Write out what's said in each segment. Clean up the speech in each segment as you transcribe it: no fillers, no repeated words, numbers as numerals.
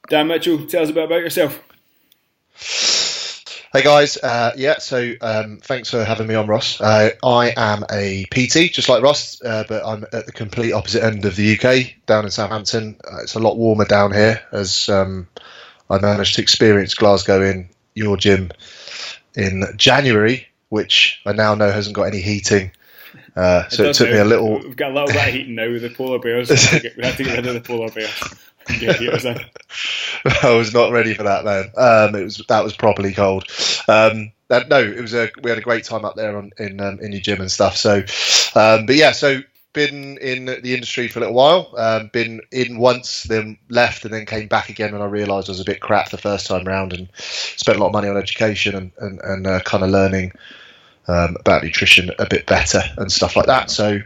Dan Mitchell, tell us a bit about yourself. Hey guys, so thanks for having me on, Ross. I am a PT, just like Ross, but I'm at the complete opposite end of the UK, down in Southampton. It's a lot warmer down here, as I managed to experience Glasgow in your gym in January, which I now know hasn't got any heating. So it took me a little... We've got a little bit of heating now with the polar bears. We have to get rid of the polar bears. I was not ready for that, man. That was properly cold. We had a great time up there in your gym and stuff. So, so been in the industry for a little while. Been in once, then left, and then came back again when I realised I was a bit crap the first time round, and spent a lot of money on education and kind of learning about nutrition a bit better and stuff like that. So.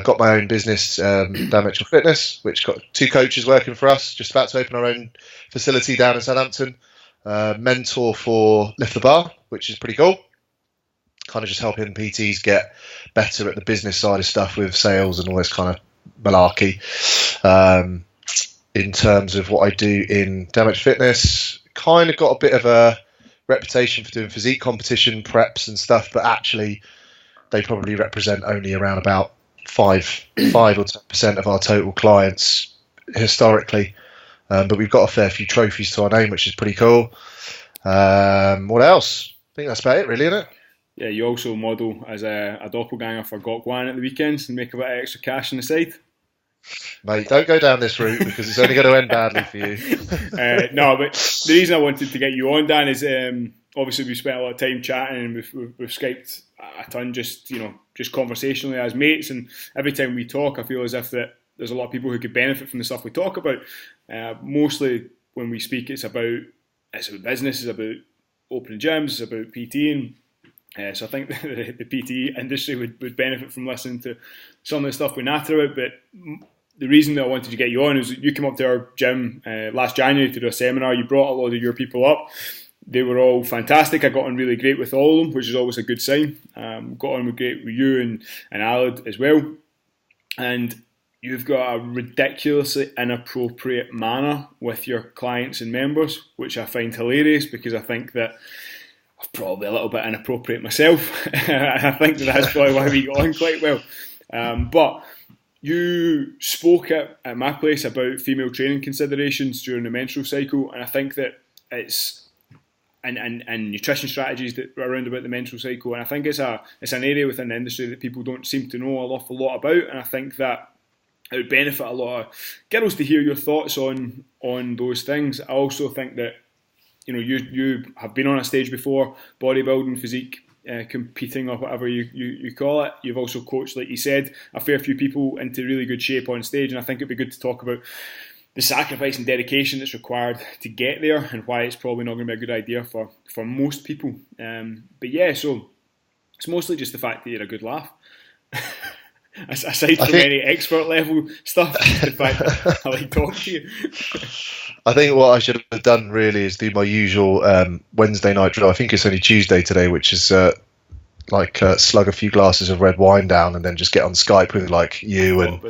Got my own business, Dan Mitchell Fitness, which got 2 coaches working for us. Just about to open our own facility down in Southampton. Mentor for Lift the Bar, which is pretty cool. Kind of just helping PTs get better at the business side of stuff with sales and all this kind of malarkey. In terms of what I do in Dan Mitchell Fitness, kind of got a bit of a reputation for doing physique competition preps and stuff, but actually they probably represent only around about 5 or 10% of our total clients historically, but we've got a fair few trophies to our name, which is pretty cool. What else? I think that's about it, really, isn't it? Yeah, you also model as a doppelganger for Gok at the weekends and make a bit of extra cash on the side. Mate, don't go down this route because it's only going to end badly for you. No, but the reason I wanted to get you on, Dan, is obviously we spent a lot of time chatting and we've Skyped a ton, just conversationally as mates, and every time we talk I feel as if that there's a lot of people who could benefit from the stuff we talk about. Mostly when we speak it's about business, it's about opening gyms, it's about PTing. So I think the PT industry would benefit from listening to some of the stuff we natter about. But the reason that I wanted to get you on is you came up to our gym last January to do a seminar. You brought a lot of your people up. They were all fantastic. I got on really great with all of them, which is always a good sign. Got on great with you and Alad as well. And you've got a ridiculously inappropriate manner with your clients and members, which I find hilarious because I think that I'm probably a little bit inappropriate myself. I think that's probably why we got on quite well. But you spoke at my place about female training considerations during the menstrual cycle, and I think that it's and nutrition strategies that are around about the menstrual cycle, and I think it's an area within the industry that people don't seem to know an awful lot about, and I think that it would benefit a lot of girls to hear your thoughts on those things. I also think that you have been on a stage before, bodybuilding, physique, competing or whatever you call it. You've also coached, like you said, a fair few people into really good shape on stage, and I think it'd be good to talk about the sacrifice and dedication that's required to get there and why it's probably not going to be a good idea for most people. But yeah, so it's mostly just the fact that you're a good laugh. Aside from any expert level stuff, the fact that I like talking to you. I think what I should have done really is do my usual Wednesday night drill. I think it's only Tuesday today, which is slug a few glasses of red wine down and then just get on Skype with like you and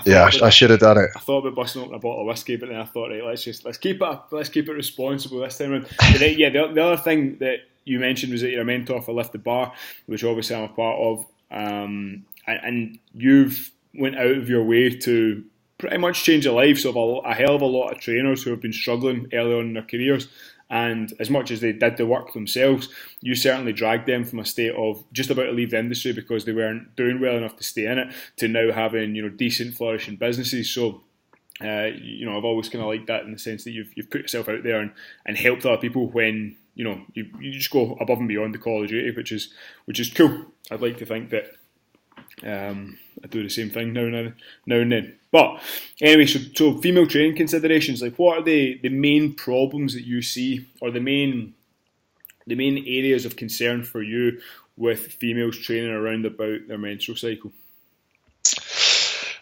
I should have done it. I thought about busting open a bottle of whiskey, but then I thought, right, let's keep it responsible this time around. But then, the other thing that you mentioned was that you're a mentor for Lift the Bar, which obviously I'm a part of, and you've went out of your way to pretty much change the lives of a hell of a lot of trainers who have been struggling early on in their careers. And as much as they did the work themselves, you certainly dragged them from a state of just about to leave the industry because they weren't doing well enough to stay in it, to now having decent, flourishing businesses. So, I've always kind of liked that in the sense that you've put yourself out there and helped other people when you just go above and beyond the call of duty, which is cool. I'd like to think that I do the same thing now and then. But anyway, so female training considerations, like what are the main problems that you see, or the main areas of concern for you with females training around about their menstrual cycle?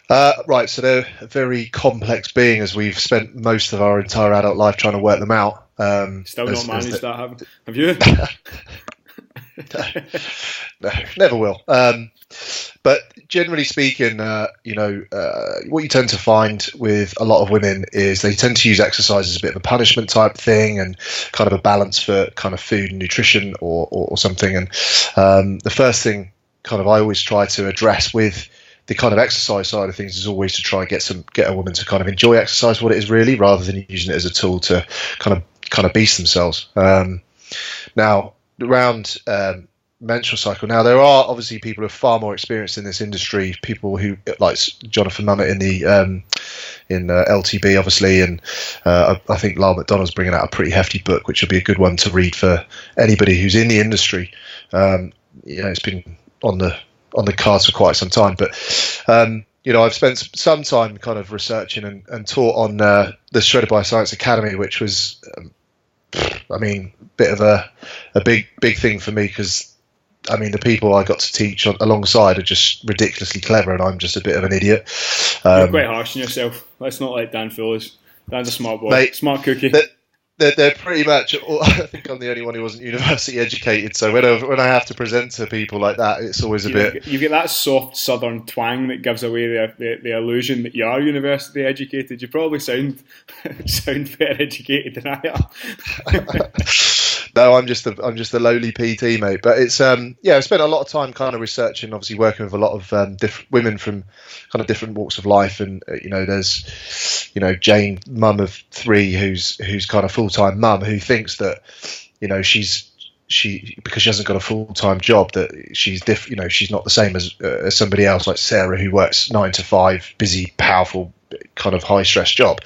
Right, so they're a very complex being, as we've spent most of our entire adult life trying to work them out. Still not managed that, have you? No, never will. But generally speaking, what you tend to find with a lot of women is they tend to use exercise as a bit of a punishment type thing and kind of a balance for kind of food and nutrition or something. And the first thing kind of I always try to address with the kind of exercise side of things is always to try and get a woman to kind of enjoy exercise, what it is really, rather than using it as a tool to kind of beast themselves. Now, around menstrual cycle. Now, there are obviously people who are far more experienced in this industry. People who, like Jonathan Mummett in LTB, obviously, and I think Lyle McDonald's bringing out a pretty hefty book, which will be a good one to read for anybody who's in the industry. It's been on the cards for quite some time, but I've spent some time kind of researching and taught on the Shredded by Science Academy, which was, bit of a big thing for me because, the people I got to teach alongside are just ridiculously clever, and I'm just a bit of an idiot. You're quite harsh on yourself. Let's not like Dan Phillips. Dan's a smart boy, mate, smart cookie. They're pretty much. I think I'm the only one who wasn't university educated. So when I have to present to people like that, it's always a bit. You get that soft southern twang that gives away the illusion that you are university educated. You probably sound better educated than I am. No, I'm just a lowly PT, mate. But it's I spent a lot of time kind of researching, obviously working with a lot of different women from kind of different walks of life, and there's Jane, mum of 3, who's kind of full-time mum, who thinks that she because she hasn't got a full-time job that she's she's not the same as somebody else like Sarah, who works 9 to 5, busy, powerful, kind of high-stress job.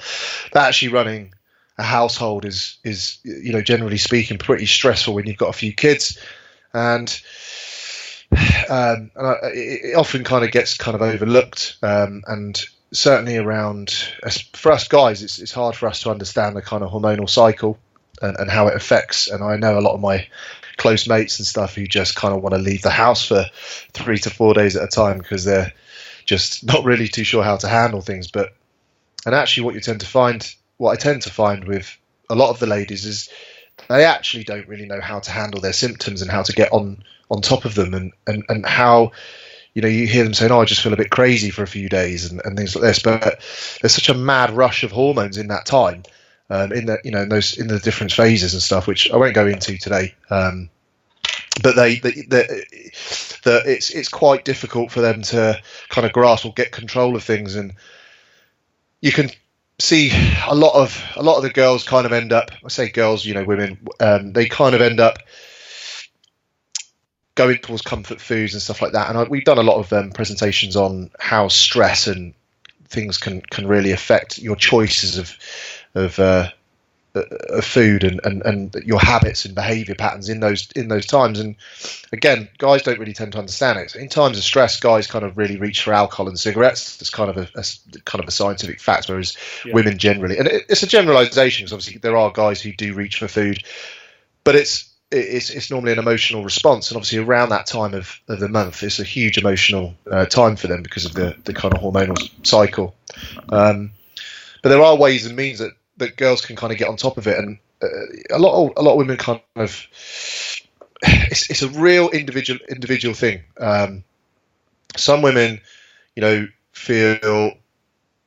But actually running a household is generally speaking pretty stressful when you've got a few kids, and it often kind of gets kind of overlooked, and certainly around for us guys, it's hard for us to understand the kind of hormonal cycle and how it affects. And I know a lot of my close mates and stuff who just kind of want to leave the house for 3 to 4 days at a time because they're just not really too sure how to handle things. And actually what I tend to find with a lot of the ladies is they actually don't really know how to handle their symptoms and how to get on top of them, and how you hear them saying, I just feel a bit crazy for a few days and things like this, but there's such a mad rush of hormones in that time, in the different phases and stuff, which I won't go into today, but it's quite difficult for them to kind of grasp or get control of things. And you can see a lot of the girls kind of end up, I say girls, women, they kind of end up going towards comfort foods and stuff like that. And we've done a lot of presentations on how stress and things can really affect your choices of food and your habits and behavior patterns in those times. And again, guys don't really tend to understand it. So in times of stress, guys kind of really reach for alcohol and cigarettes. It's kind of a scientific fact, whereas women generally, and it's a generalization because obviously there are guys who do reach for food, but it's normally an emotional response. And obviously around that time of the month, it's a huge emotional time for them because of the kind of hormonal cycle. But there are ways and means that girls can kind of get on top of it, and a lot of women kind of it's a real individual thing. Some women, feel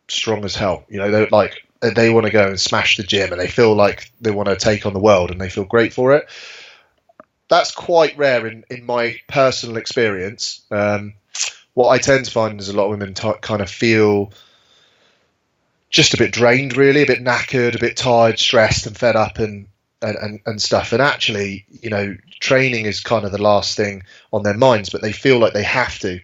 strong as hell. They want to go and smash the gym, and they feel like they want to take on the world, and they feel great for it. That's quite rare in my personal experience. What I tend to find is a lot of women kind of feel just a bit drained, really, a bit knackered, a bit tired, stressed and fed up and stuff. And actually, training is kind of the last thing on their minds, but they feel like they have to.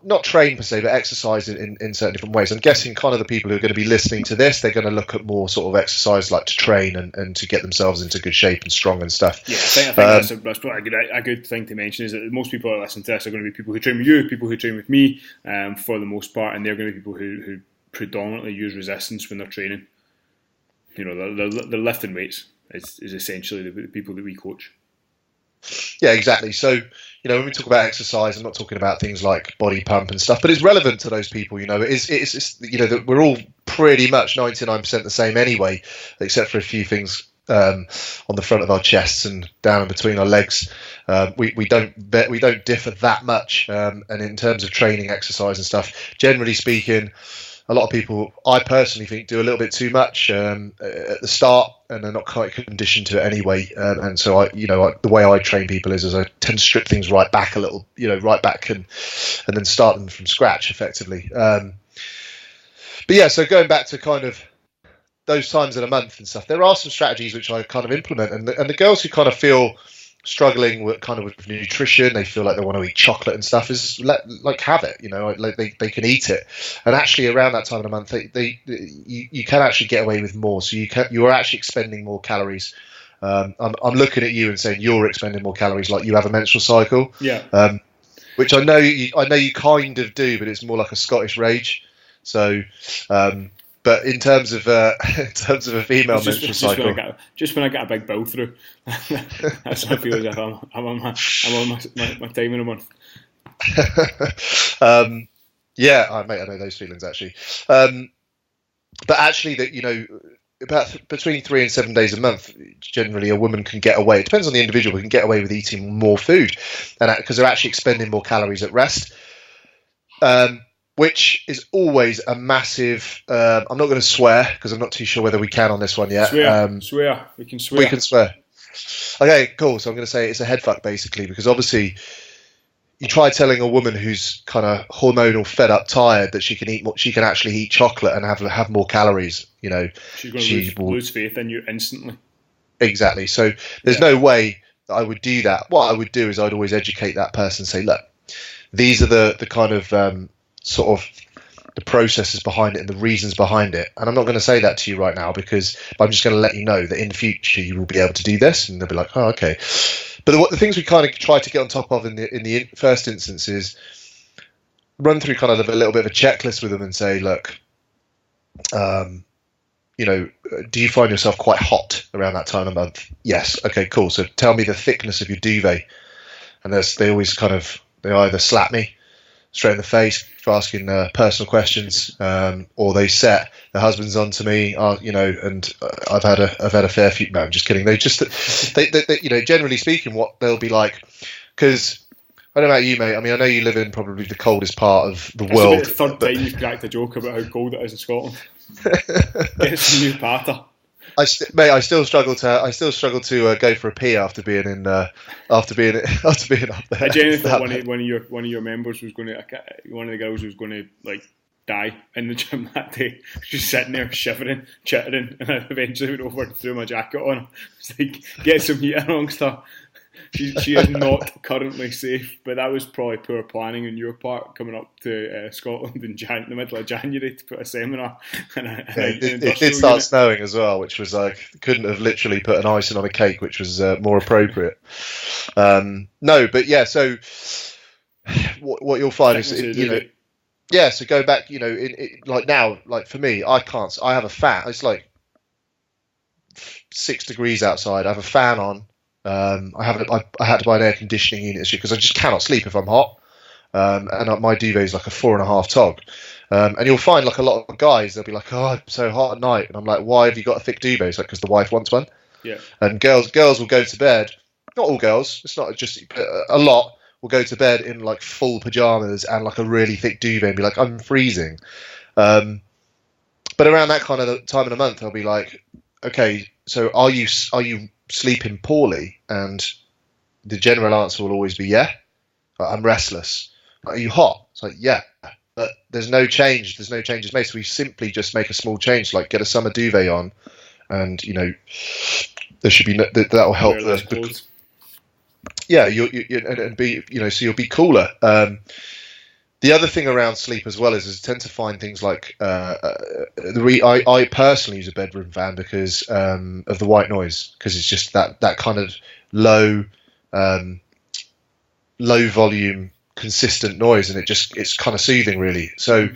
Not train per se, but exercise in certain different ways. I'm guessing kind of the people who are going to be listening to this, they're going to look at more sort of exercise like to train and to get themselves into good shape and strong and stuff. Yeah, I think that's probably a good thing to mention, is that most people that listen to this are going to be people who train with you, people who train with me, for the most part, and they're going to be people who predominantly use resistance when they're training. They're lifting weights is essentially the people that we coach. Yeah, exactly. So, when we talk about exercise, I'm not talking about things like body pump and stuff, but it's relevant to those people. It's we're all pretty much 99% the same anyway, except for a few things on the front of our chests and down in between our legs. We don't differ that much. And in terms of training, exercise and stuff, generally speaking, a lot of people, I personally think, do a little bit too much at the start, and they're not quite conditioned to it anyway. And so the way I train people is I tend to strip things right back a little, right back and then start them from scratch effectively. But yeah, so going back to kind of those times in a month and stuff, there are some strategies which I kind of implement, and the girls who kind of feel struggling with nutrition, they feel like they want to eat chocolate and stuff, is have it, like they can eat it. And actually around that time of the month, you can actually get away with more, so you are actually expending more calories. I'm looking at you and saying you're expending more calories, like you have a menstrual cycle, which I know you kind of do, but it's more like a Scottish rage. So but in terms of a female menstrual cycle, just when I get a big bill through, that's how I feel as if I'm on my time in a month. Yeah, mate, I know those feelings actually. But actually, that about between 3 and 7 days a month, generally a woman can get away. It depends on the individual. We can get away with eating more food, and because they're actually expending more calories at rest. Which is always a massive. I'm not going to swear because I'm not too sure whether we can on this one yet. Swear. We can swear. We can swear. Okay, cool. So I'm going to say it's a head fuck basically, because obviously you try telling a woman who's kind of hormonal, fed up, tired that she can actually eat chocolate and have more calories. She's going to lose faith in you instantly. Exactly. So there's no way that I would do that. What I would do is I'd always educate that person, say, look, these are the kind of sort of the processes behind it and the reasons behind it. And I'm not going to say that to you right now, because I'm just going to let you know that in the future you will be able to do this, and they'll be like, oh, okay. But the things we kind of try to get on top of in the first instance is run through kind of a little bit of a checklist with them and say, look, do you find yourself quite hot around that time of month? Yes. Okay, cool. So tell me the thickness of your duvet. And they either slap me straight in the face for asking personal questions, or they set their husbands onto me, and I've had a fair few. No, I'm just kidding. They generally speaking, what they'll be like, because I don't know about you, mate. I mean, I know you live in probably the coldest part of the world. It's the third time you've cracked a joke about how cold it is in Scotland. It's a new patter. I still struggle to go for a pee after being up there. I genuinely thought one of your members was going to, one of the girls was going to die in the gym that day. She's sitting there shivering, chittering, and I eventually went over and threw my jacket on her. It's like, get some heat amongst her. She is not currently safe, but that was probably poor planning on your part, coming up to Scotland in the middle of January to put a seminar. It did start snowing as well, which was couldn't have literally put an icing on a cake, which was more appropriate. No, but yeah, so what you'll find is, so go back, now, for me, I have a fan. It's like 6 degrees outside. I have a fan on. I had to buy an air conditioning unit this year because I just cannot sleep if I'm hot. And my duvet is like a 4.5 tog. And you'll find a lot of guys, they'll be like, oh, I'm so hot at night. And I'm like, why have you got a thick duvet? It's like, because the wife wants one. Yeah. And girls will go to bed. Not all girls. It's not just a lot will go to bed in full pajamas and a really thick duvet and be like, I'm freezing. But around that kind of time of the month, I'll be like, okay, so are you sleeping poorly? And the general answer will always be yeah. I'm restless. Are you hot? It's like, yeah, but there's no change is made, so we simply just make a small change, like get a summer duvet on, and there should be that will help and be so you'll be cooler. The other thing around sleep as well is I tend to find things like I personally use a bedroom fan because of the white noise, because it's just that kind of low volume consistent noise, and it's kind of soothing really. So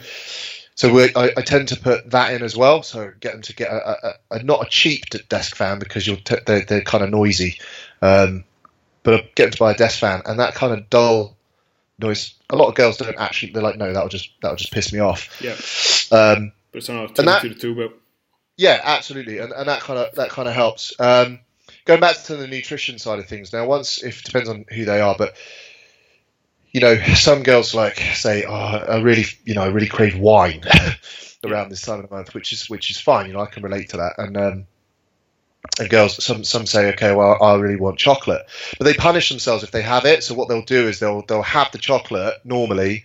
I tend to put that in as well. So get them to get a not a cheap desk fan, because they're kind of noisy, but I get them to buy a desk fan, and that kind of dull noise. A lot of girls don't actually. They're like, no, that'll just piss me off. Yeah. But it's another to the tool belt. Yeah, absolutely, and that kind of helps. Going back to the nutrition side of things now, if it depends on who they are, but some girls like say, "Oh, I really crave wine around this time of the month," which is fine. I can relate to that. And girls, some say, "Okay, well, I really want chocolate," but they punish themselves if they have it. So what they'll do is they'll have the chocolate normally,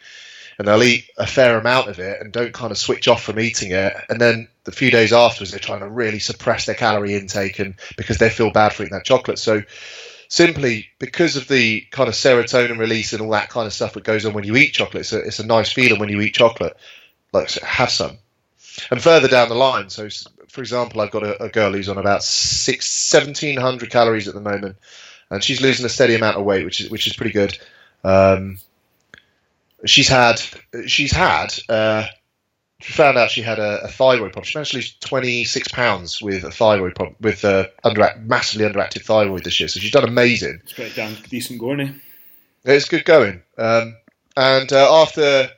and they'll eat a fair amount of it and don't kind of switch off from eating it. And then the few days afterwards, they're trying to really suppress their calorie intake, and because they feel bad for eating that chocolate. So simply because of the kind of serotonin release and all that kind of stuff that goes on when you eat chocolate, it's a nice feeling when you eat chocolate. Like, have some. And further down the line, so for example, I've got a girl who's on about 1,700 calories at the moment, and she's losing a steady amount of weight, which is pretty good. She found out she had a thyroid problem. She managed to lose 26 pounds with a thyroid problem, with massively underactive thyroid this year. So she's done amazing. It's pretty damn decent going, eh? It's good going. And after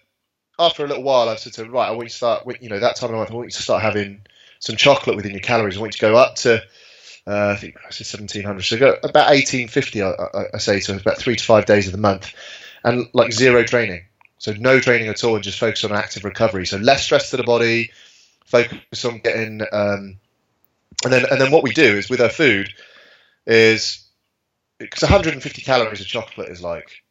a little while, I said to her, right, I want you to start, that time of the month, I want you to start having some chocolate within your calories. I want you to go up to, I think I said 1,700. So go about 1,850, I say to her, about 3 to 5 days of the month. And like zero training. So no training at all, and just focus on active recovery. So less stress to the body, focus on getting, and then what we do is with our food is, because 150 calories of chocolate is like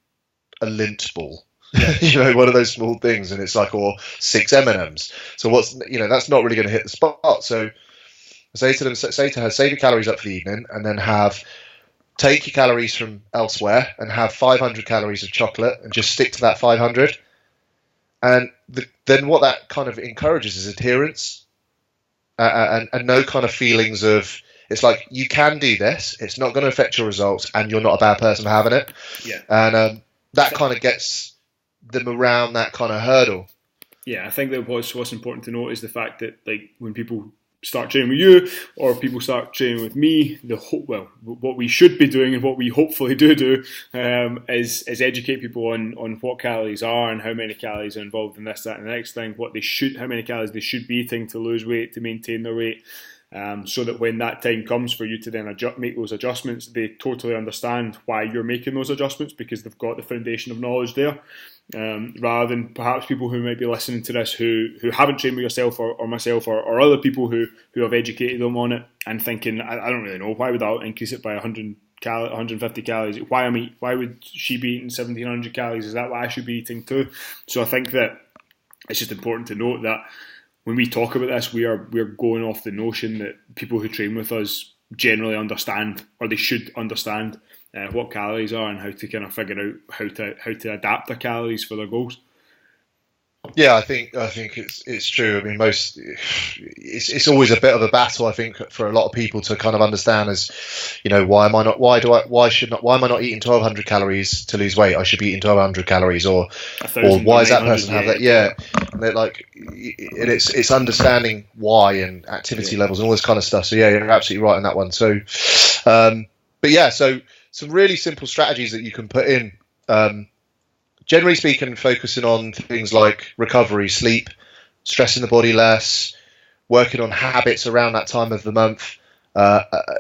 a lint ball, one of those small things, and it's like, or 6 M&Ms. So that's not really going to hit the spot. So I say to her, save your calories up for the evening, and then take your calories from elsewhere and have 500 calories of chocolate and just stick to that 500. And then what that kind of encourages is adherence and no kind of feelings of, it's like, you can do this, it's not going to affect your results, and you're not a bad person for having it. Yeah. And that kind of gets them around that kind of hurdle. Yeah, I think that what's important to note is the fact that, like, when people start training with you, or people start training with me, what we should be doing and what we hopefully do is educate people on what calories are and how many calories are involved in this, that, and the next thing. How many calories they should be eating to lose weight, to maintain their weight, so that when that time comes for you to then make those adjustments, they totally understand why you're making those adjustments, because they've got the foundation of knowledge there. Rather than perhaps people who might be listening to this who haven't trained with yourself or myself or other people who have educated them on it and thinking, I don't really know, why would I increase it by 150 calories? Why would she be eating 1,700 calories? Is that what I should be eating too? So I think that it's just important to note that when we talk about this, we're going off the notion that people who train with us generally understand, or they should understand, what calories are and how to kind of figure out how to adapt their calories for their goals. Yeah, I think it's true. I mean, it's always a bit of a battle, I think, for a lot of people to kind of understand, as why am I not eating 1,200 calories to lose weight? I should be eating 1,200 calories, or why does that person have that? Yeah, and it's understanding why and activity levels and all this kind of stuff. So yeah, you're absolutely right on that one. So, but yeah, so some really simple strategies that you can put in. Generally speaking, focusing on things like recovery, sleep, stressing the body less, working on habits around that time of the month, and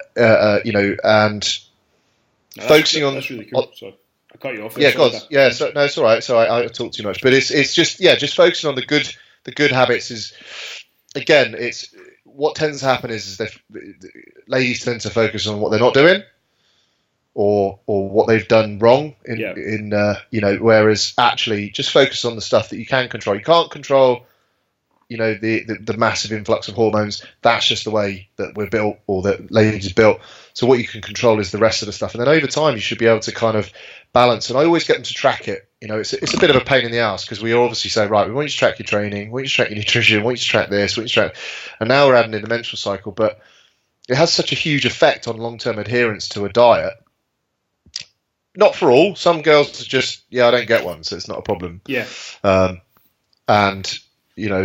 focusing on. That's really cool. So I cut you off. Yeah, God, yeah. So no, it's all right. So I talk too much, but it's just focusing on the good habits. Is again, it's what tends to happen is that ladies tend to focus on what they're not doing, or what they've done wrong whereas actually just focus on the stuff that you can control. You can't control, the massive influx of hormones. That's just the way that we're built, or that ladies are built. So what you can control is the rest of the stuff. And then over time, you should be able to kind of balance. And I always get them to track it. It's a bit of a pain in the ass, because we obviously say, right, we want you to track your training, we want you to track your nutrition, we want you to track this, we want you to track, and now we're adding in the menstrual cycle. But it has such a huge effect on long-term adherence to a diet. Not for all. Some girls are just, I don't get one, so it's not a problem. Yeah. And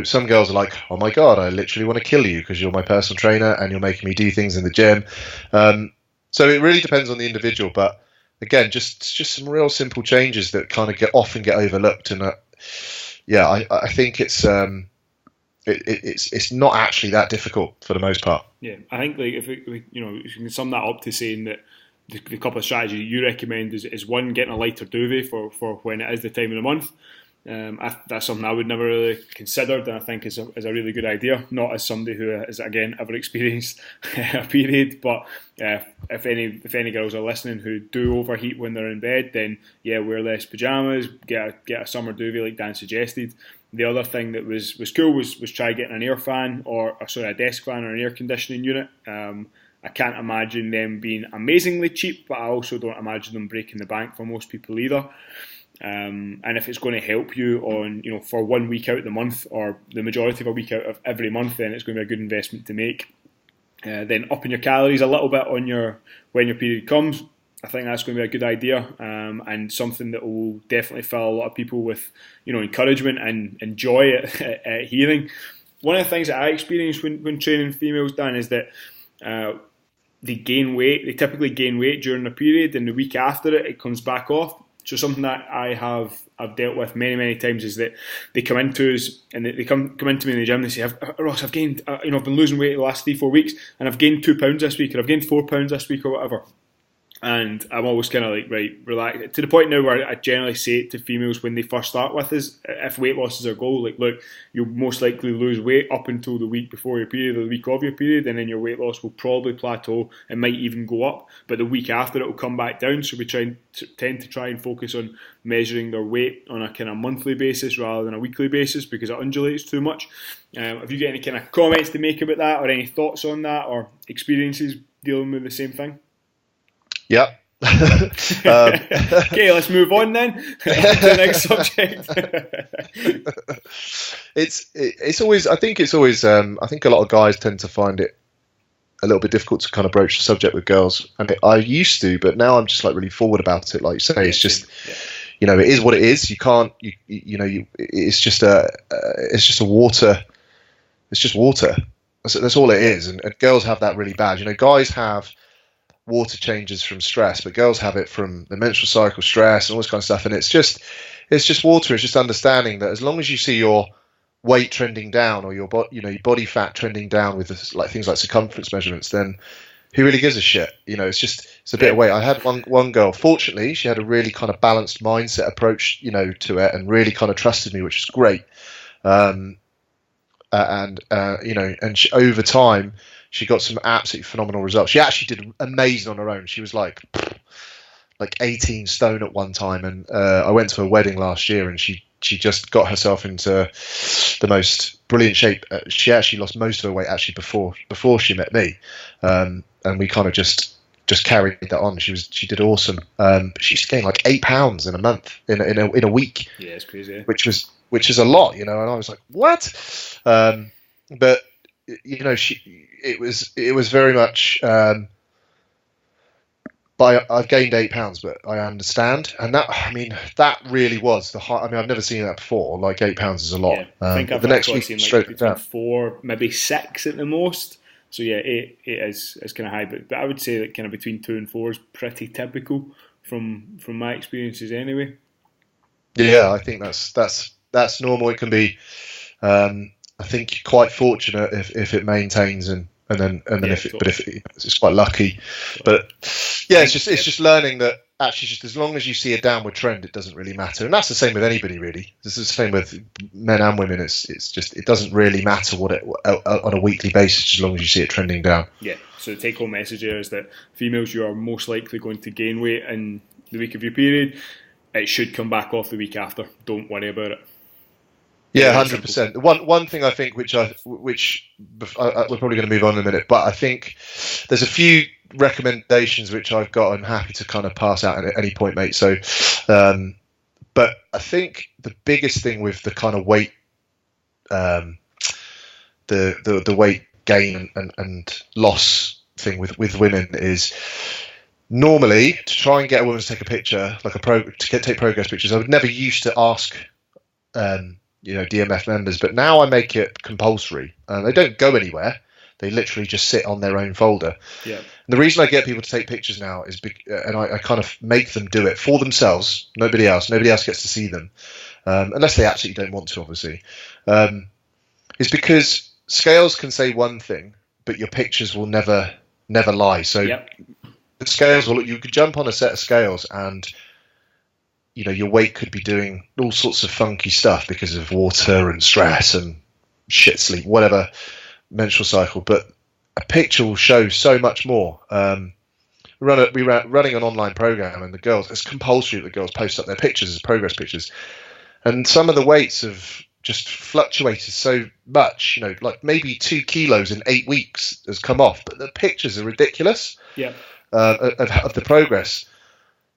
some girls are like, oh my God, I literally want to kill you because you're my personal trainer and you're making me do things in the gym. So it really depends on the individual. But again, just some real simple changes that kind of often get overlooked. And I think it's it's not actually that difficult for the most part. Yeah, I think like if we you can sum that up to saying that the couple of strategies you recommend is one, getting a lighter duvet for when it is the time of the month. That's something I would never really considered, and I think is a really good idea. Not as somebody who has again ever experienced a period, but if any girls are listening who do overheat when they're in bed, then yeah, wear less pajamas, get a summer duvet like Dan suggested. The other thing that was cool was try getting an air fan or a desk fan or an air conditioning unit. I can't imagine them being amazingly cheap, but I also don't imagine them breaking the bank for most people either. And if it's going to help you on, for 1 week out of the month or the majority of a week out of every month, then it's going to be a good investment to make. Then upping your calories a little bit when your period comes, I think that's going to be a good idea, and something that will definitely fill a lot of people with, encouragement and joy at hearing. One of the things that I experienced when training females, Dan, is that they gain weight. They typically gain weight during the period, and the week after it comes back off. So something that I've dealt with many times is that they come into us and they come into me in the gym and they say, Ross, I've gained, I've been losing weight the last 3-4 weeks and I've gained 2 pounds this week, or I've gained 4 pounds this week, or whatever. And I'm always kind of like, right, relax. To the point now where I generally say it to females when they first start with us, if weight loss is their goal, like, look, you'll most likely lose weight up until the week before your period or the week of your period, and then your weight loss will probably plateau and might even go up. But the week after, it will come back down. So we tend to try and focus on measuring their weight on a kind of monthly basis rather than a weekly basis, because it undulates too much. Have you got any kind of comments to make about that, or any thoughts on that, or experiences dealing with the same thing? Yep. Okay, let's move on then to the next subject. It's always, I think a lot of guys tend to find it a little bit difficult to kind of broach the subject with girls, and I used to, but now I'm just like really forward about it. Like you say, it's just it is what it is. You can't it's just a water. It's just water. That's all it is, and girls have that really bad. Guys have water changes from stress, but girls have it from the menstrual cycle, stress, and all this kind of stuff. And it's just water. It's just understanding that as long as you see your weight trending down, or your body fat trending down with things like circumference measurements, then who really gives a shit? It's a bit of weight. I had one girl. Fortunately, she had a really kind of balanced mindset approach, to it, and really kind of trusted me, which is great. And she, over time, she got some absolutely phenomenal results. She actually did amazing on her own. She was like 18 stone at one time, and I went to her wedding last year, and she just got herself into the most brilliant shape. She actually lost most of her weight actually before she met me, and we kind of just carried that on. She did awesome. She used to gain like 8 pounds in a month, in a week. Yeah, it's crazy. Which is a lot, and I was like, what? But it was very much. But I've gained 8 pounds, but I understand, and that really was the high. I've never seen that before. Like 8 pounds is a lot. Yeah, I think I've the next week seen straight between down. 4, maybe 6 at the most. So yeah, 8 is kind of high, but I would say that kind of between 2 and 4 is pretty typical from my experiences anyway. Yeah, I think that's normal. It can be. I think quite fortunate if it maintains and then if it's quite lucky, but yeah, it's just learning that actually just as long as you see a downward trend, it doesn't really matter, and that's the same with anybody really. This is the same with men and women. It's just it doesn't really matter what it on a weekly basis as long as you see it trending down. Yeah. So the take home message here is that females, you are most likely going to gain weight in the week of your period. It should come back off the week after. Don't worry about it. Yeah, 100%. One thing I think, which we're probably going to move on in a minute, but I think there's a few recommendations which I've got. I'm happy to kind of pass out at any point, mate. So, but I think the biggest thing with the kind of weight, the weight gain and loss thing with women is normally to try and get a woman to take a picture, like take progress pictures. I would never used to ask. DMF members, but now I make it compulsory. They don't go anywhere. They literally just sit on their own folder. Yeah. And the reason I get people to take pictures now is, and I kind of make them do it for themselves. Nobody else gets to see them, unless they absolutely don't want to, obviously. is because scales can say one thing, but your pictures will never lie. So the scales will, you could jump on a set of scales and, you know, your weight could be doing all sorts of funky stuff because of water and stress and shit sleep, whatever, menstrual cycle. But a picture will show so much more. We were running an online program, and the girls, it's compulsory that the girls post up their pictures as progress pictures. And some of the weights have just fluctuated so much, you know, like maybe 2 kilos in 8 weeks has come off, but the pictures are ridiculous of the progress.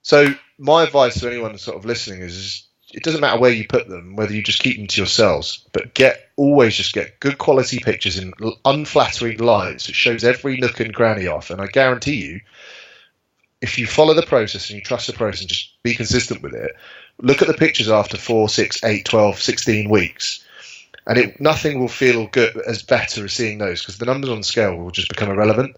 So my advice to anyone sort of listening is it doesn't matter where you put them, whether you just keep them to yourselves, but always just get good quality pictures in unflattering lights. It shows every nook and cranny off. And I guarantee you, if you follow the process and you trust the process and just be consistent with it, look at the pictures after 4, 6, 8, 12, 16 weeks, and nothing will feel good as better as seeing those, because the numbers on the scale will just become irrelevant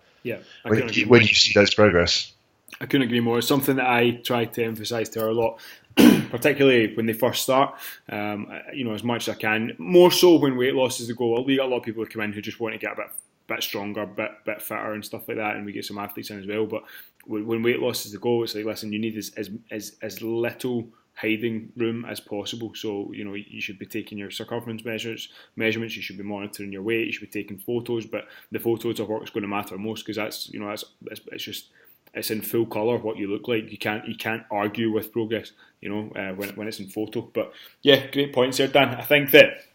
when you see those progress. I couldn't agree more. It's something that I try to emphasise to her a lot, particularly when they first start, you know, as much as I can. More so when weight loss is the goal. We get a lot of people who come in who just want to get a bit stronger, bit fitter and stuff like that, and we get some athletes in as well. But when weight loss is the goal, it's like, listen, you need as little hiding room as possible. So, you know, you should be taking your circumference measurements, you should be monitoring your weight, you should be taking photos, but the photos are what's going to matter most, because that's, you know, it's just, it's in full colour what you look like. You can't argue with progress, you know, when it's in photo. But yeah, great points there, Dan. I think that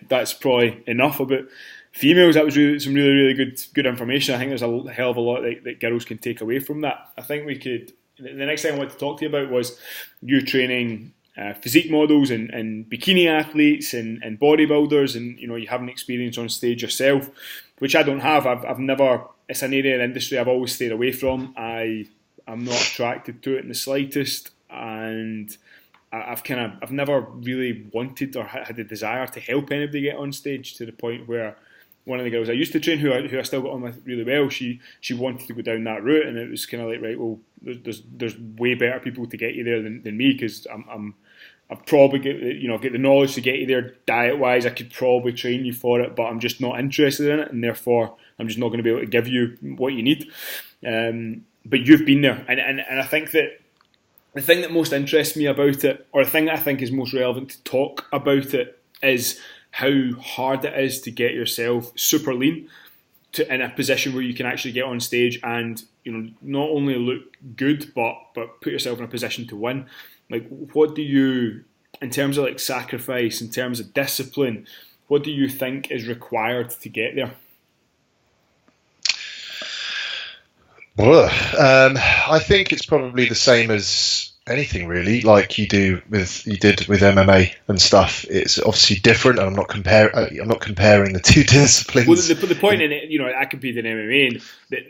that's probably enough about females. That was some really good information. I think there's a hell of a lot that girls can take away from that. I think we could. The next thing I wanted to talk to you about was you training physique models and bikini athletes and bodybuilders, and you know, you have an experience on stage yourself, which I don't have. I've never. It's an area of the industry I've always stayed away from. I'm not attracted to it in the slightest, and I've never really wanted or had the desire to help anybody get on stage, to the point where one of the girls I used to train, who I still got on with really well, she wanted to go down that route, and it was kind of like, right, well, there's way better people to get you there than me, because I've probably get the knowledge to get you there diet wise. I could probably train you for it, but I'm just not interested in it, and therefore I'm just not going to be able to give you what you need. But you've been there, and I think that the thing that most interests me about it, or the thing that I think is most relevant to talk about it, is how hard it is to get yourself super lean in a position where you can actually get on stage and, you know, not only look good but put yourself in a position to win. Like, what do you, in terms of like sacrifice, in terms of discipline, what do you think is required to get there? Well, I think it's probably the same as anything really, like you did with MMA and stuff. It's obviously different, and I'm not comparing the two disciplines. Well, the point in it, you know, I compete in MMA, and that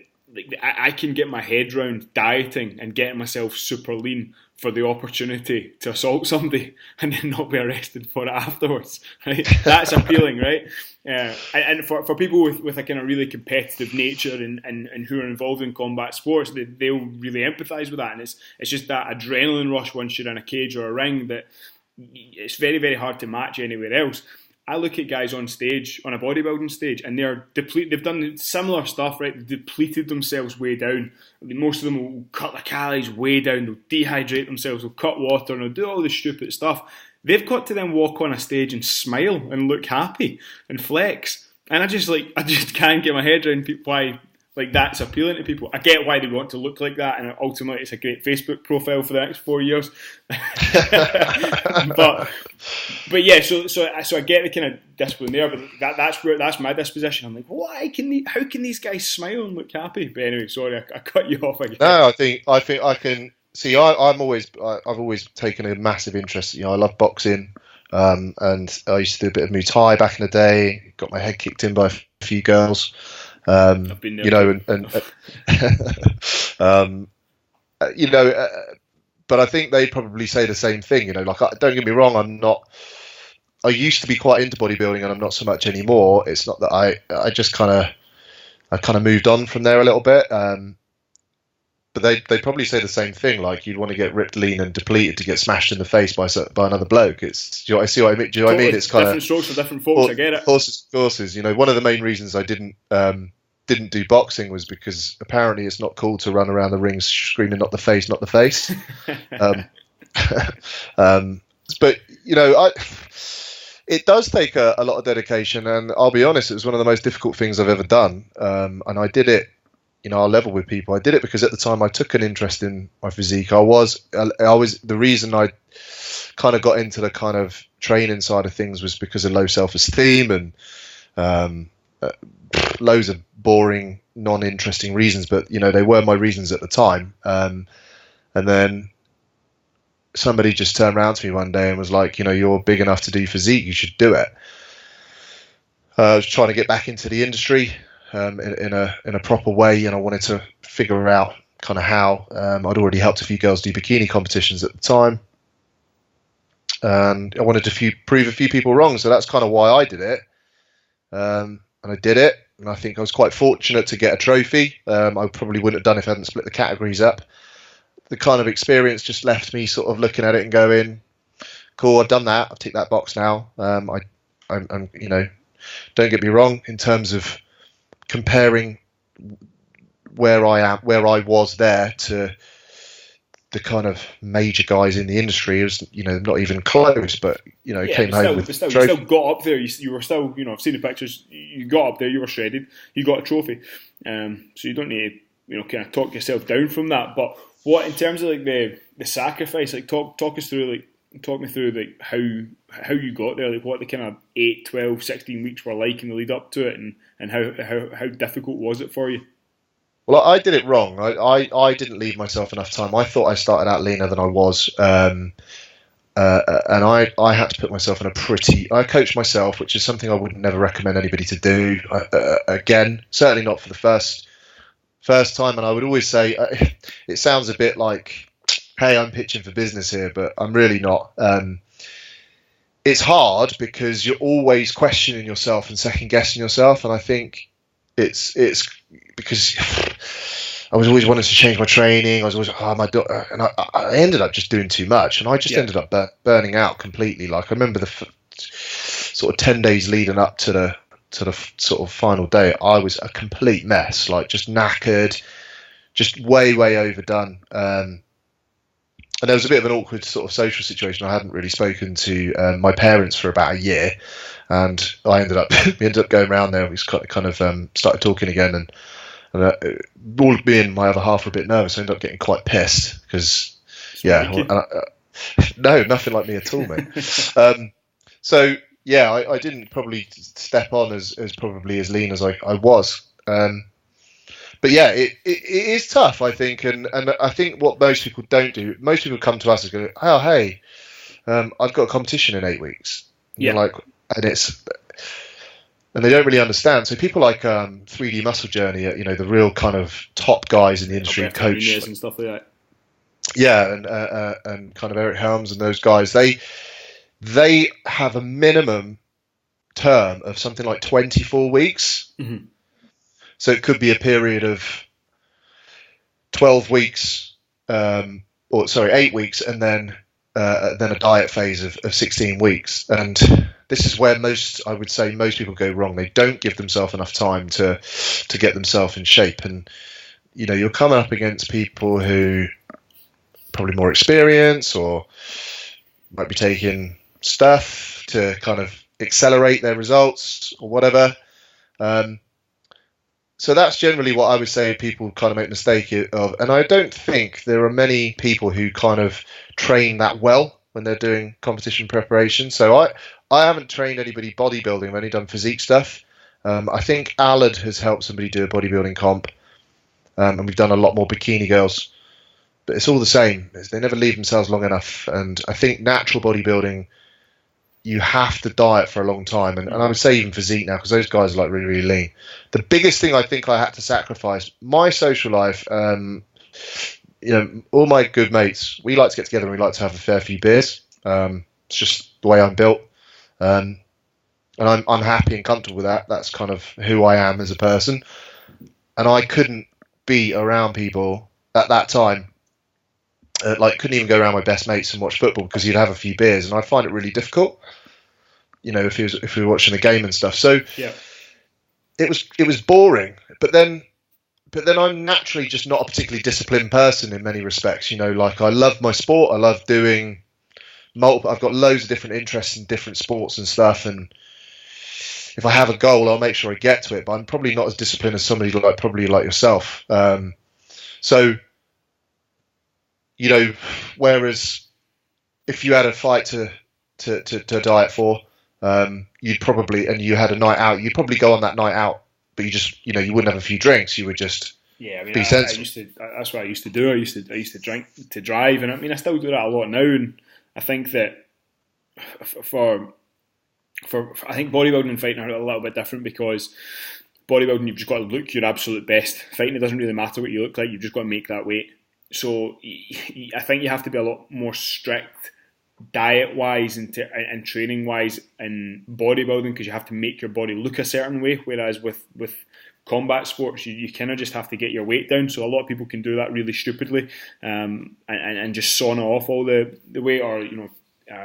I can get my head around dieting and getting myself super lean for the opportunity to assault somebody and then not be arrested for it afterwards. Right? That's appealing, right? And for people with a kind of really competitive nature and who are involved in combat sports, they'll really empathise with that. And it's just that adrenaline rush once you're in a cage or a ring that it's very, very hard to match anywhere else. I look at guys on stage, on a bodybuilding stage, and they're depleted. They've done similar stuff, right? They've depleted themselves way down. Most of them will cut their calories way down. They'll dehydrate themselves. They'll cut water, and they'll do all this stupid stuff. They've got to then walk on a stage and smile and look happy and flex. And I just can't get my head around why like that's appealing to people. I get why they want to look like that, and ultimately it's a great Facebook profile for the next 4 years. but yeah, so I get the kind of discipline there, but that's my disposition. I'm like, how can these guys smile and look happy? But anyway, sorry, I cut you off again. No, I think I can see. I've always taken a massive interest. You know, I love boxing, and I used to do a bit of Muay Thai back in the day. Got my head kicked in by a few girls. I've been there, you know, you know, but I think they probably say the same thing. You know, like, don't get me wrong, I used to be quite into bodybuilding, and I'm not so much anymore. It's not that I just kind of moved on from there a little bit. but they probably say the same thing. Like you'd want to get ripped, lean, and depleted to get smashed in the face by another bloke. I see what I mean. Do you know what I mean? It's kind of different strokes for different folks. I get it. Horses. You know, one of the main reasons I didn't do boxing was because apparently it's not cool to run around the ring screaming "not the face, not the face." But you know, it does take a lot of dedication, and I'll be honest, it was one of the most difficult things I've ever done. And I did it, you know, I'll level with people. I did it because at the time I took an interest in my physique. I was the reason I kind of got into the kind of training side of things was because of low self-esteem and loads of boring, non-interesting reasons, but you know, they were my reasons at the time. And then somebody just turned around to me one day and was like, you know, you're big enough to do physique, you should do it. I was trying to get back into the industry in a proper way, and I wanted to figure out kind of how. I'd already helped a few girls do bikini competitions at the time, and I wanted to prove a few people wrong, so that's kind of why I did it. And I did it, and I think I was quite fortunate to get a trophy. I probably wouldn't have done if I hadn't split the categories up. The kind of experience just left me sort of looking at it and going, cool, I've done that, I've ticked that box now. I'm you know, don't get me wrong, in terms of comparing where I was there to the kind of major guys in the industry, it was, you know, not even close, but you know, came home with you still got up there. You were still, you know, I've seen the pictures, you got up there, you were shredded, you got a trophy. So you don't need to, you know, kind of talk yourself down from that. But what, in terms of like the sacrifice, like talk me through like how you got there, like what the kind of 8, 12, 16 weeks were like in the lead up to it, and how difficult was it for you? Well, I did it wrong. I didn't leave myself enough time. I thought I started out leaner than I was, and I had to put myself in I coached myself, which is something I would never recommend anybody to do. Again, certainly not for the first time. And I would always say, it sounds a bit like, hey, I'm pitching for business here, but I'm really not. It's hard because you're always questioning yourself and second guessing yourself. And I think it's because I was always wanting to change my training. I was always, and I ended up just doing too much, and I just ended up burning out completely. Like I remember the sort of 10 days leading up to the sort of final day, I was a complete mess, like just knackered, just way overdone. And there was a bit of an awkward sort of social situation. I hadn't really spoken to my parents for about a year, and we ended up going around there. And we kind of started talking again, and all me and my other half were a bit nervous. I ended up getting quite pissed because, no, nothing like me at all, mate. So yeah, I didn't probably step on as probably as lean as I was. But yeah, it is tough, I think, and I think what most people don't do, most people come to us and go, oh, hey, I've got a competition in 8 weeks. And you're like, and they don't really understand. So people like 3D Muscle Journey, you know, the real kind of top guys in the industry, coach and stuff like that. Yeah, and kind of Eric Helms and those guys, they have a minimum term of something like 24 weeks. Mm-hmm. So it could be a period of 12 weeks, 8 weeks, and then a diet phase of 16 weeks. And this is where I would say most people go wrong. They don't give themselves enough time to get themselves in shape. And, you know, you're coming up against people who probably more experience or might be taking stuff to kind of accelerate their results or whatever. So that's generally what I would say people kind of make a mistake of. And I don't think there are many people who kind of train that well when they're doing competition preparation. So I haven't trained anybody bodybuilding. I've only done physique stuff. I think Alad has helped somebody do a bodybuilding comp. And we've done a lot more bikini girls. But it's all the same. They never leave themselves long enough. And I think natural bodybuilding, you have to diet for a long time. And I would say even physique now, because those guys are like really, really lean. The biggest thing I think I had to sacrifice, my social life, you know, all my good mates, we like to get together and we like to have a fair few beers. It's just the way I'm built. And I'm happy and comfortable with that. That's kind of who I am as a person. And I couldn't be around people at that time, like couldn't even go around my best mates and watch football because he'd have a few beers, and I find it really difficult. If we were watching a game and stuff. So yeah, it was boring. But then I'm naturally just not a particularly disciplined person in many respects. Like I love my sport. I love doing multiple. I've got loads of different interests in different sports and stuff. And if I have a goal, I'll make sure I get to it. But I'm probably not as disciplined as somebody like yourself. So, whereas if you had a fight to diet for, you'd probably, and you had a night out, you'd probably go on that night out, but you just, you wouldn't have a few drinks. You would just be sensible. That's what I used to do. I used to drink to drive, and I still do that a lot now. And I think that for I think bodybuilding and fighting are a little bit different, because bodybuilding, you've just got to look your absolute best. Fighting, it doesn't really matter what you look like. You've just got to make that weight. So I think you have to be a lot more strict diet-wise and training-wise in bodybuilding, because you have to make your body look a certain way, whereas with combat sports, you kind of just have to get your weight down. So a lot of people can do that really stupidly, and just sauna off all the weight, or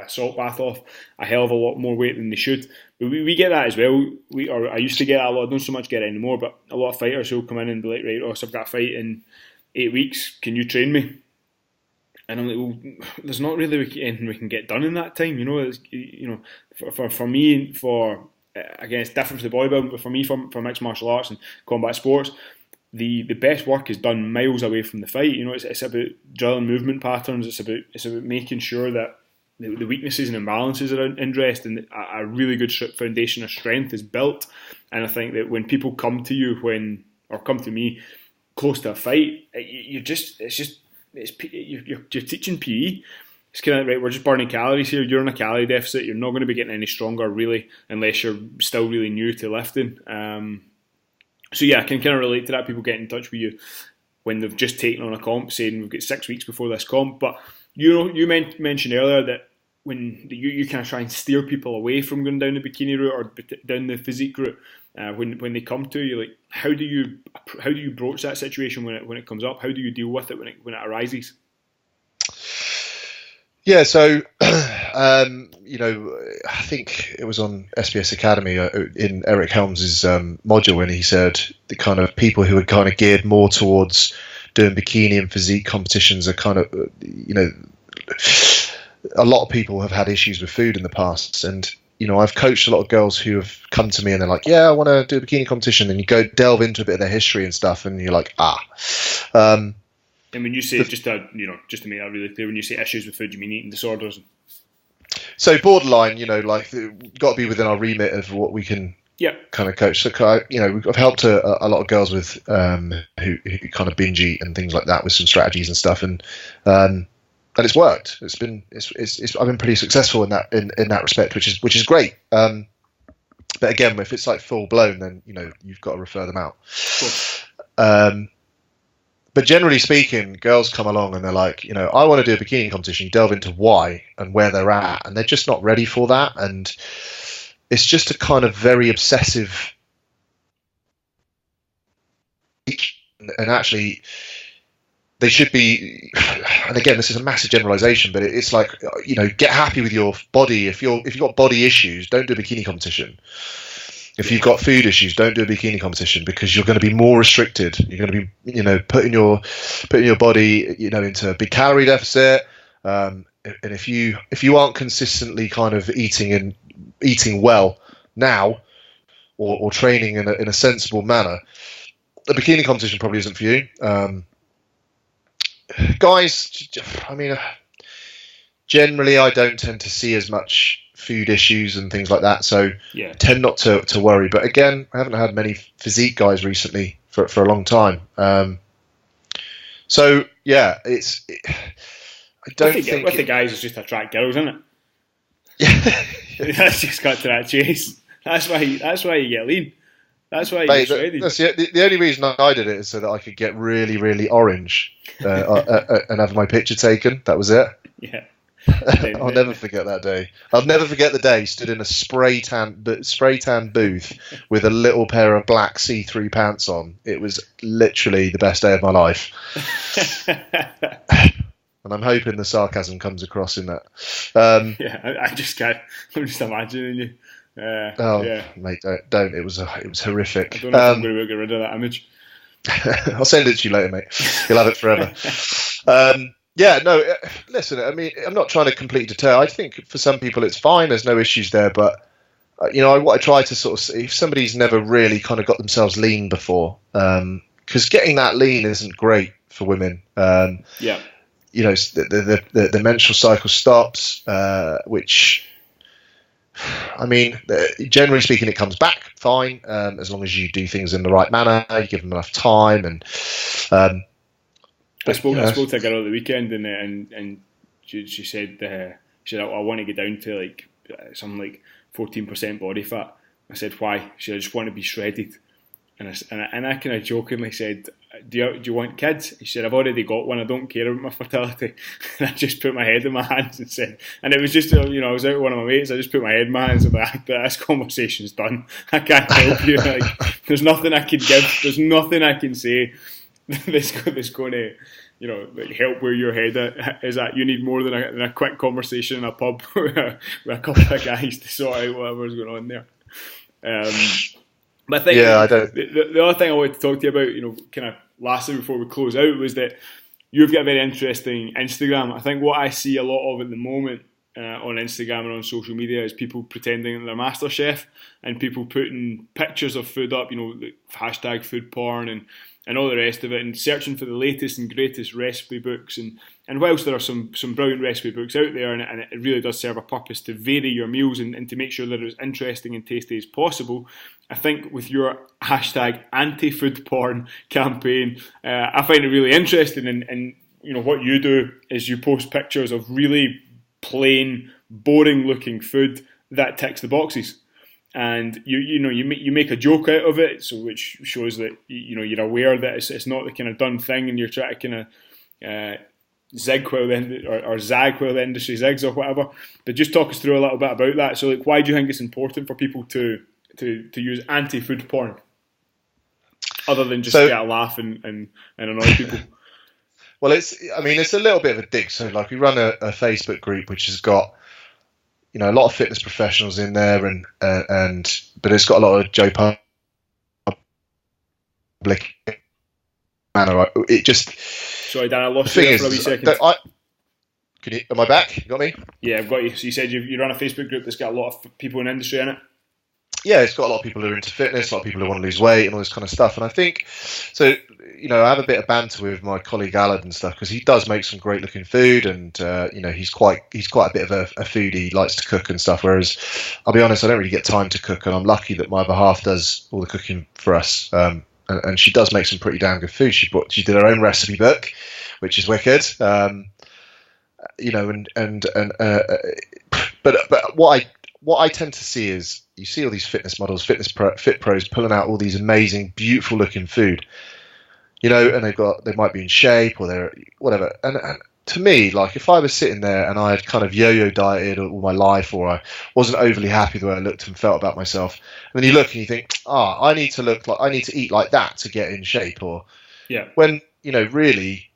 salt bath off a hell of a lot more weight than they should. But we get that as well. I used to get that a lot. I don't so much get it anymore, but a lot of fighters will come in and be like, right, Ross, I've got a fight in 8 weeks. Can you train me? And I'm like, well, there's not really anything we can get done in that time. For me, again, it's different for the bodybuilding, but for me, for mixed martial arts and combat sports, the best work is done miles away from the fight. It's about drilling movement patterns. It's about making sure that the weaknesses and imbalances are addressed, and a really good foundation of strength is built. And I think that when people come to you come to me close to a fight, you're teaching PE. It's kind of right. We're just burning calories here. You're in a calorie deficit. You're not going to be getting any stronger, really, unless you're still really new to lifting. So yeah, I can kind of relate to that. People get in touch with you when they've just taken on a comp, saying we've got 6 weeks before this comp. But you mentioned earlier that when you kind of try and steer people away from going down the bikini route or down the physique route, when they come to you, like how do you broach that situation when it comes up? How do you deal with it when it arises? Yeah, so I think it was on SBS Academy in Eric Helms's module when he said the kind of people who are kind of geared more towards doing bikini and physique competitions are kind of, a lot of people have had issues with food in the past. And, I've coached a lot of girls who have come to me and they're like, yeah, I want to do a bikini competition. And you go delve into a bit of their history and stuff, and you're like, And when you say, just to make that really clear, when you say issues with food, you mean eating disorders? So borderline, got to be within our remit of what we can kind of coach. So, I've helped a lot of girls with who kind of binge eat and things like that with some strategies and stuff, and it's worked. I've been pretty successful in that respect, which is great. But again, if it's like full blown, then you've got to refer them out. But generally speaking, girls come along and they're like, I want to do a bikini competition. You delve into why and where they're at, and they're just not ready for that. And it's just a kind of very obsessive, and actually they should be, and again, this is a massive generalization, but it's like, get happy with your body. If you've got body issues, don't do a bikini competition. If you've got food issues, don't do a bikini competition, because you're going to be more restricted. You're going to be, putting your body, into a big calorie deficit. And if you aren't consistently kind of eating well now, or training in a sensible manner, the bikini competition probably isn't for you. Guys, generally I don't tend to see as much food issues and things like that, so tend not to worry. But again, I haven't had many physique guys recently for a long time. So yeah, I don't think with the guys it's just attract girls, isn't it? Yeah, that's just got to that chase. That's why you get lean. That's why you get shredded. The only reason I did it is so that I could get really, really orange and have my picture taken. That was it. Yeah. I'll never forget that day. I'll never forget the day stood in a spray tan booth with a little pair of black see-through pants on. It was literally the best day of my life. And I'm hoping the sarcasm comes across in that. I just can't. I'm just imagining you. Mate, don't. It was horrific. I don't know if I'm going to get rid of that image. I'll send it to you later, mate. You'll have it forever. Listen, I mean, I'm not trying to completely deter. I think for some people it's fine. There's no issues there. But, what I try to sort of see, if somebody's never really kind of got themselves lean before, because getting that lean isn't great for women. The menstrual cycle stops, which... I mean, generally speaking, it comes back fine as long as you do things in the right manner. You give them enough time, and I spoke to a girl at the weekend, and she said I want to get down to like something like 14% body fat. I said, why? She said, I just want to be shredded, and I kind of jokingly said, do you want kids? She said, I've already got one, I don't care about my fertility. And I just put my head in my hands and said, and it was just, I was out with one of my mates, I just put my head in my hands and like, this conversation's done. I can't help you. Like, there's nothing I can give, there's nothing I can say that's going to, help where your head is at. You need more than a quick conversation in a pub with a couple of guys to sort out whatever's going on there. But I think the other thing I wanted to talk to you about, kind of lastly before we close out, was that you've got a very interesting Instagram. I think what I see a lot of at the moment on Instagram and on social media is people pretending that they're master chef and people putting pictures of food up, hashtag food porn and all the rest of it, and searching for the latest and greatest recipe books. And whilst there are some brilliant recipe books out there, and it really does serve a purpose to vary your meals and to make sure that it's interesting and tasty as possible, I think with your hashtag anti-food porn campaign, I find it really interesting. And what you do is you post pictures of really plain, boring-looking food that ticks the boxes. And you make a joke out of it, so which shows that you're aware that it's not the kind of done thing, and you're trying to kind of zig while or zag while the industry zigs or whatever. But just talk us through a little bit about that. So, like, why do you think it's important for people to use anti-food porn, other than just get a laugh and annoy people? Well, it's a little bit of a dig. So, like, we run a Facebook group which has got a lot of fitness professionals in there, but it's got a lot of Joe public manner. It just. Sorry, Dan, I lost you there for a wee second. Am I back? You got me? Yeah, I've got you. So you said you run a Facebook group that's got a lot of people in the industry in it. Yeah, it's got a lot of people who are into fitness, a lot of people who want to lose weight and all this kind of stuff. And I think, so, I have a bit of banter with my colleague Alad and stuff, because he does make some great looking food, and, he's quite a bit of a foodie. He likes to cook and stuff, whereas I'll be honest, I don't really get time to cook, and I'm lucky that my other half does all the cooking for us. And she does make some pretty damn good food. She did her own recipe book, which is wicked. But what I tend to see is, you see all these fitness models, fit pros pulling out all these amazing, beautiful looking food, and they might be in shape or they're whatever. And to me, like, if I was sitting there and I had kind of yo-yo dieted all my life, or I wasn't overly happy the way I looked and felt about myself, and then you look and you think, I need to eat like that to get in shape, or when really,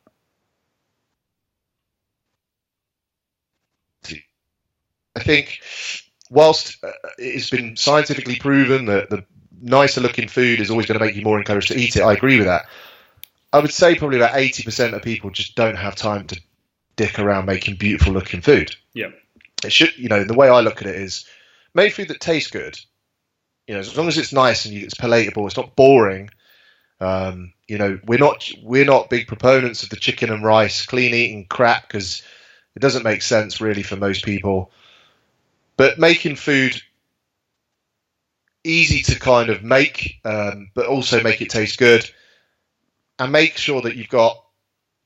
I think, whilst it's been scientifically proven that the nicer looking food is always going to make you more encouraged to eat it, I agree with that. I would say probably about 80% of people just don't have time to dick around making beautiful looking food. Yeah. It should, the way I look at it is, make food that tastes good. As long as it's nice and it's palatable, it's not boring. We're not big proponents of the chicken and rice clean eating crap, because it doesn't make sense really for most people. But making food easy to kind of make, but also make it taste good, and make sure that you've got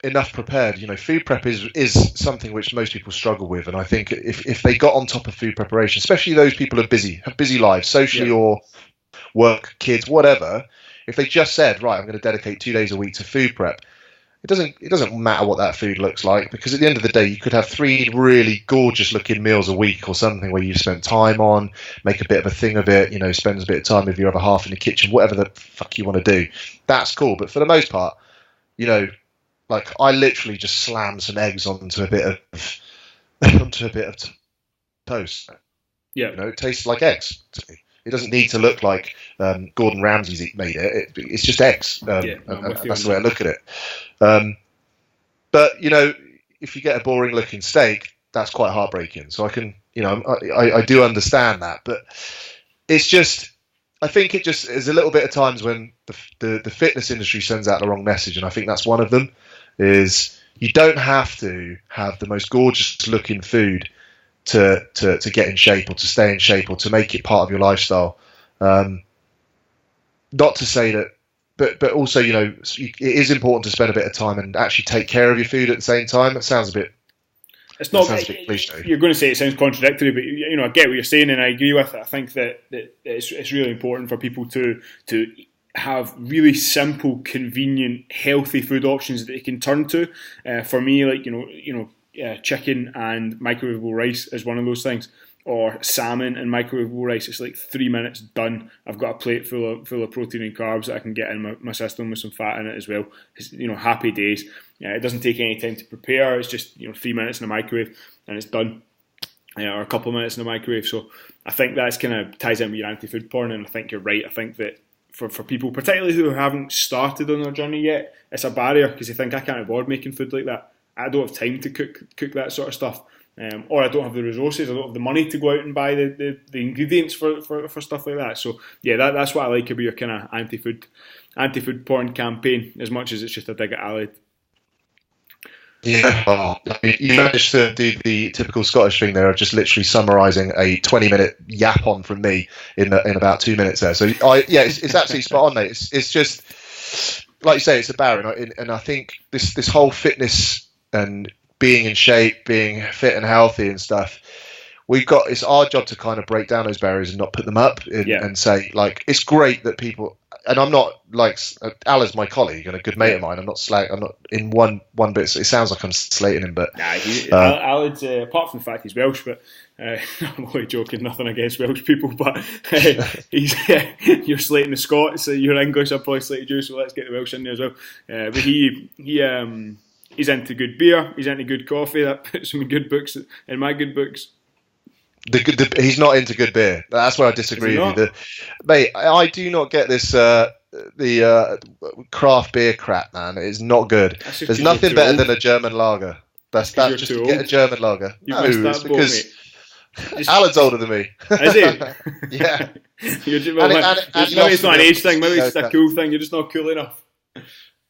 enough prepared. Food prep is something which most people struggle with, and I think if they got on top of food preparation, especially those people who have busy lives, socially or work, kids, whatever, if they just said, right, I'm going to dedicate 2 days a week to food prep, it doesn't matter what that food looks like, because at the end of the day, you could have 3 really gorgeous looking meals a week or something where you've spent time on, make a bit of a thing of it, spend a bit of time with your other half in the kitchen, whatever the fuck you want to do. That's cool. But for the most part, like I literally just slam some eggs onto a bit of toast. Yeah. It tastes like eggs to me. It doesn't need to look like Gordon Ramsay's made it. It's just eggs. And that's the way I look at it. But if you get a boring looking steak, that's quite heartbreaking. So I can, I do understand that, but it's just, I think it just is a little bit of times when the fitness industry sends out the wrong message, and I think that's one of them. Is you don't have to have the most gorgeous looking food to get in shape or to stay in shape or to make it part of your lifestyle. Not to say that, but also, it is important to spend a bit of time and actually take care of your food at the same time. It sounds a bit. It's not. You're going to say it sounds contradictory, but I get what you're saying, and I agree with it. I think that it's really important for people to have really simple, convenient, healthy food options that they can turn to. For me, like chicken and microwavable rice is one of those things, or salmon and microwavable rice. It's like 3 minutes, done. I've got a plate full of protein and carbs that I can get in my system with some fat in it as well. It's, happy days. It doesn't take any time to prepare. It's just 3 minutes in the microwave and it's done, or a couple of minutes in the microwave. So I think that's kind of ties in with your anti-food porn, and I think you're right. I think that for people, particularly who haven't started on their journey yet, it's a barrier because they think, I can't afford making food like that. I don't have time to cook that sort of stuff, or I don't have the resources. I don't have the money to go out and buy the ingredients for stuff like that. So yeah, that's what I like about your kind of anti-food porn campaign, as much as it's just a dig at Allied. Yeah, well, you managed to do the typical Scottish thing there of just literally summarising a 20-minute yap on from me in about 2 minutes there. So it's absolutely spot on, mate. It's just like you say, it's a barrier, and I think this whole fitness and being in shape, being fit and healthy and stuff, it's our job to kind of break down those barriers and not put them up and say, like, it's great that people, and I'm not like, Ala's my colleague and a good mate of mine. I'm not in one bit. It sounds like I'm slating him, but Alad's, apart from the fact he's Welsh, but I'm only joking. Nothing against Welsh people, but you're slating the Scots. So you're English. I probably slated you. So let's get the Welsh in there as well. But he's into good beer. He's into good coffee. That puts him in good books. In my good books. He's not into good beer. That's where I disagree with you. Mate, I do not get this the craft beer crap, man. It's not good. There's nothing better than a German lager. That's just to get a German lager. No, it's because Alan's older than me. Is he? Yeah. Maybe it's not an age thing. Maybe it's just a cool thing. You're just not cool enough.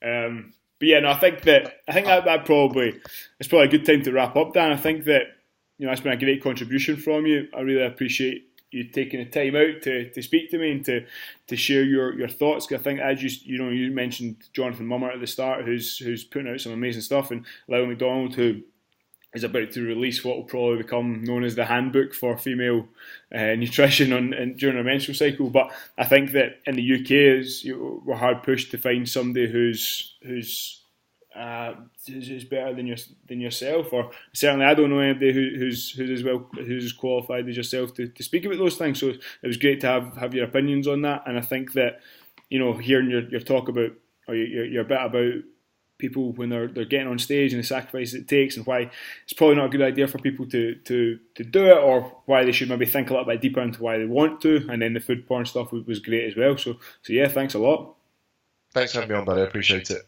But yeah, no, I think that probably it's probably a good time to wrap up, Dan. I think that that's been a great contribution from you. I really appreciate you taking the time out to speak to me and to share your thoughts. I think, as you mentioned Jonathan Mummert at the start, who's putting out some amazing stuff, and Lyle McDonald, who is about to release what will probably become known as the handbook for female nutrition during a menstrual cycle. But I think that in the UK, we're hard pushed to find somebody who's better than yourself, or certainly I don't know anybody who's as qualified as yourself to speak about those things. So it was great to have your opinions on that, and I think that hearing your talk about, or your bit about people when they're getting on stage and the sacrifices it takes, and why it's probably not a good idea for people to do it, or why they should maybe think a little bit deeper into why they want to, and then the food porn stuff was great as well. So yeah, thanks a lot. Thanks for having me on, buddy. I appreciate it.